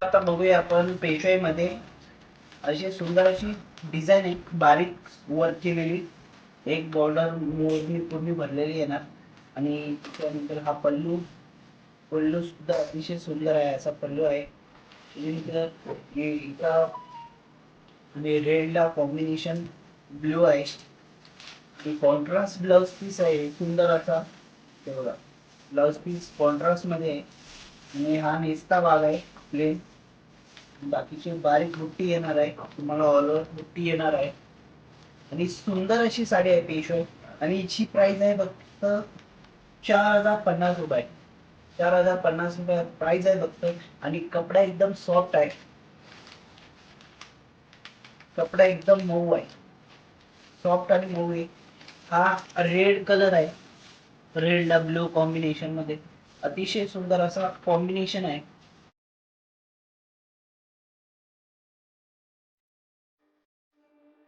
आता बघूया आपण पेशवाईमध्ये अशी सुंदर अशी डिझाईन आहे, बारीक वर्क केलेली. एक बॉर्डर मोरनी पूर्ण भरलेली येणार आणि त्यानंतर हा पल्लू. पल्लू सुद्धा अतिशय सुंदर आहे, असा पल्लू आहे. त्याच्यानंतर आणि रेडला कॉम्बिनेशन ब्लू आहे. ही कॉन्ट्रास्ट ब्लाउज पीस आहे सुंदर असा. तेवढा ब्लाउज पीस कॉन्ट्रास्ट मध्ये आहे आणि हा नेसता भाग आहे प्लेन. बाकीची बारीक बुट्टी येणार आहे, तुम्हाला ऑल ओव्हर बुट्टी येणार आहे आणि सुंदर अशी साडी आहे पेशवाई. आणि हिची प्राइस आहे फक्त 4050 रुपये. 4050 रुपये प्राइस आहे फक्त. आणि कपडा एकदम सॉफ्ट आहे, कपडा एकदम मऊ आहे, सॉफ्ट आणि मऊ आहे. हा रेड कलर आहे, रेडला ब्लू कॉम्बिनेशन मध्ये अतिशय सुंदर असा कॉम्बिनेशन आहे.